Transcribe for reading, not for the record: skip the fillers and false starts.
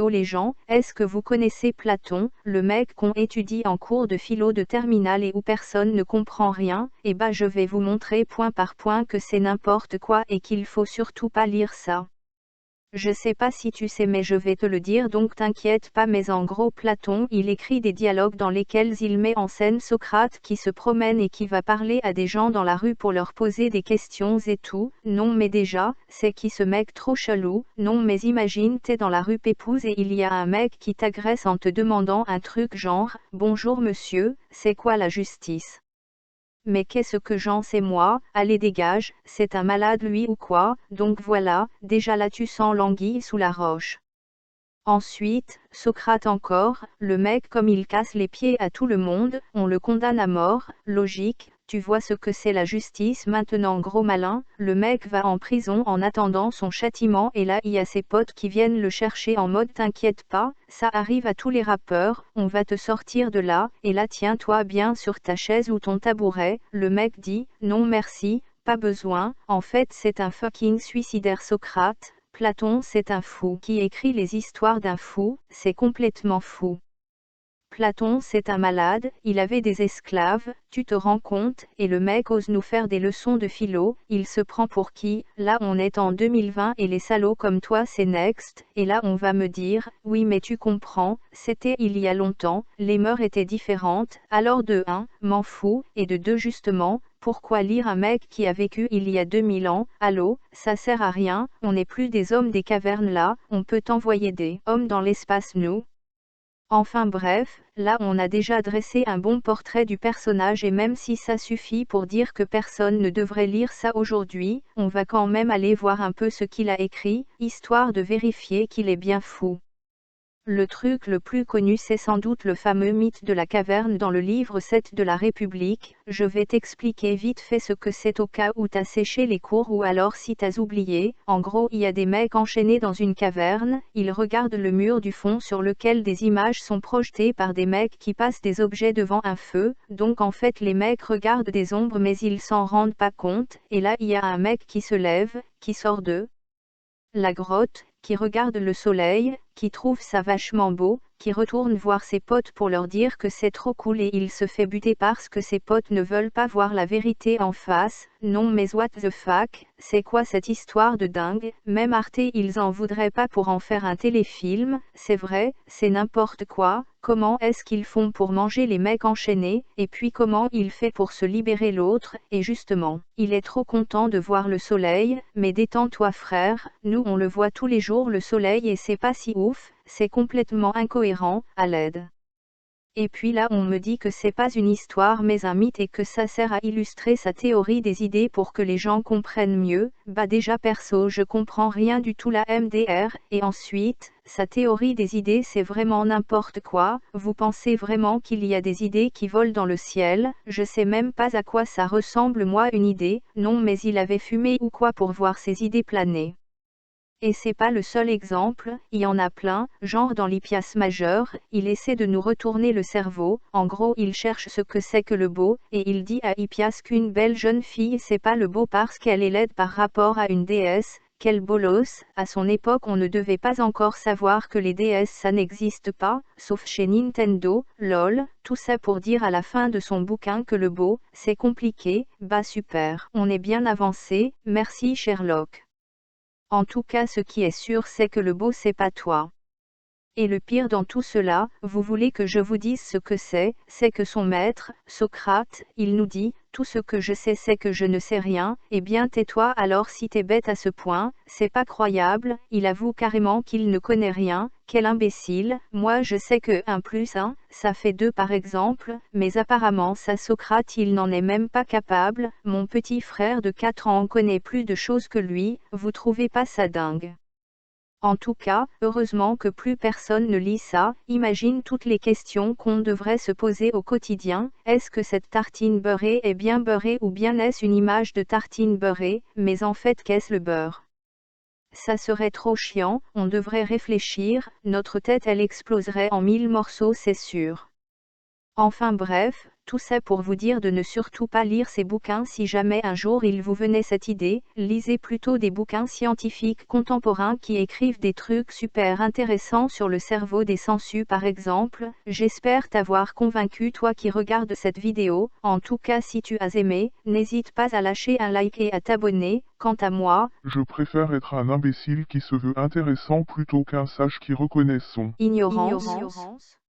les gens, est-ce que vous connaissez Platon, le mec qu'on étudie en cours de philo de terminale et où personne ne comprend rien? Eh bah je vais vous montrer point par point que c'est n'importe quoi et qu'il faut surtout pas lire ça. Je sais pas si tu sais mais je vais te le dire donc t'inquiète pas mais en gros Platon il écrit des dialogues dans lesquels il met en scène Socrate qui se promène et qui va parler à des gens dans la rue pour leur poser des questions et tout. Non mais déjà, c'est qui ce mec trop chelou? Non mais imagine t'es dans la rue Pépouze et il y a un mec qui t'agresse en te demandant un truc genre « Bonjour monsieur, c'est quoi la justice ?» Mais qu'est-ce que j'en sais moi, allez dégage, c'est un malade lui ou quoi, donc voilà, déjà là tu sens l'anguille sous la roche. Ensuite, Socrate encore, le mec comme il casse les pieds à tout le monde, on le condamne à mort, logique, tu vois ce que c'est la justice maintenant gros malin, le mec va en prison en attendant son châtiment et là il y a ses potes qui viennent le chercher en mode t'inquiète pas, ça arrive à tous les rappeurs, on va te sortir de là, et là tiens-toi bien sur ta chaise ou ton tabouret, le mec dit, non merci, pas besoin, en fait c'est un fucking suicidaire Socrate. Platon c'est un fou qui écrit les histoires d'un fou, c'est complètement fou. Platon c'est un malade, il avait des esclaves, tu te rends compte, et le mec ose nous faire des leçons de philo, il se prend pour qui? Là on est en 2020 et les salauds comme toi c'est next, et là on va me dire, oui mais tu comprends, c'était il y a longtemps, les mœurs étaient différentes, alors de 1, m'en fous, et de 2 justement, pourquoi lire un mec qui a vécu il y a 2000 ans, allô, ça sert à rien, on n'est plus des hommes des cavernes là, on peut envoyer des hommes dans l'espace nous. Enfin bref, là on a déjà dressé un bon portrait du personnage et même si ça suffit pour dire que personne ne devrait lire ça aujourd'hui, on va quand même aller voir un peu ce qu'il a écrit, histoire de vérifier qu'il est bien fou. Le truc le plus connu c'est sans doute le fameux mythe de la caverne dans le livre 7 de la République, je vais t'expliquer vite fait ce que c'est au cas où t'as séché les cours ou alors si t'as oublié, en gros il y a des mecs enchaînés dans une caverne, ils regardent le mur du fond sur lequel des images sont projetées par des mecs qui passent des objets devant un feu, donc en fait les mecs regardent des ombres mais ils s'en rendent pas compte, et là il y a un mec qui se lève, qui sort de la grotte, qui regarde le soleil, qui trouve ça vachement beau, qui retourne voir ses potes pour leur dire que c'est trop cool et il se fait buter parce que ses potes ne veulent pas voir la vérité en face. Non mais what the fuck, c'est quoi cette histoire de dingue? Même Arte ils en voudraient pas pour en faire un téléfilm, c'est vrai, c'est n'importe quoi. Comment est-ce qu'ils font pour manger les mecs enchaînés, et puis comment il fait pour se libérer l'autre, et justement, il est trop content de voir le soleil, mais détends-toi frère, nous on le voit tous les jours le soleil et c'est pas si ouf, c'est complètement incohérent, à l'aide. Et puis là on me dit que c'est pas une histoire mais un mythe et que ça sert à illustrer sa théorie des idées pour que les gens comprennent mieux, bah déjà perso je comprends rien du tout la MDR, et ensuite, sa théorie des idées c'est vraiment n'importe quoi, vous pensez vraiment qu'il y a des idées qui volent dans le ciel, je sais même pas à quoi ça ressemble moi une idée, non mais il avait fumé ou quoi pour voir ses idées planer. Et c'est pas le seul exemple, il y en a plein, genre dans l'Hippias majeur, il essaie de nous retourner le cerveau, en gros il cherche ce que c'est que le beau, et il dit à Hippias qu'une belle jeune fille c'est pas le beau parce qu'elle est laide par rapport à une déesse, quel bolos, à son époque on ne devait pas encore savoir que les déesses ça n'existe pas, sauf chez Nintendo, lol, tout ça pour dire à la fin de son bouquin que le beau, c'est compliqué, bah super, on est bien avancé, merci Sherlock. En tout cas ce qui est sûr c'est que le beau c'est pas toi. Et le pire dans tout cela, vous voulez que je vous dise ce que c'est que son maître, Socrate, il nous dit, tout ce que je sais c'est que je ne sais rien, eh bien tais-toi alors si t'es bête à ce point, c'est pas croyable, il avoue carrément qu'il ne connaît rien, quel imbécile, moi je sais que 1 plus 1, ça fait 2 par exemple, mais apparemment ça Socrate il n'en est même pas capable, mon petit frère de 4 ans connaît plus de choses que lui, vous trouvez pas ça dingue? En tout cas, heureusement que plus personne ne lit ça, imagine toutes les questions qu'on devrait se poser au quotidien, est-ce que cette tartine beurrée est bien beurrée ou bien est-ce une image de tartine beurrée, mais en fait qu'est-ce le beurre? Ça serait trop chiant, on devrait réfléchir, notre tête elle exploserait en 1000 morceaux c'est sûr. Enfin bref, Tout ça pour vous dire de ne surtout pas lire ces bouquins si jamais un jour il vous venait cette idée, lisez plutôt des bouquins scientifiques contemporains qui écrivent des trucs super intéressants sur le cerveau des sangsues par exemple. J'espère t'avoir convaincu toi qui regardes cette vidéo. En tout cas si tu as aimé, n'hésite pas à lâcher un like et à t'abonner. Quant à moi, Je préfère être un imbécile qui se veut intéressant plutôt qu'un sage qui reconnaît son ignorance.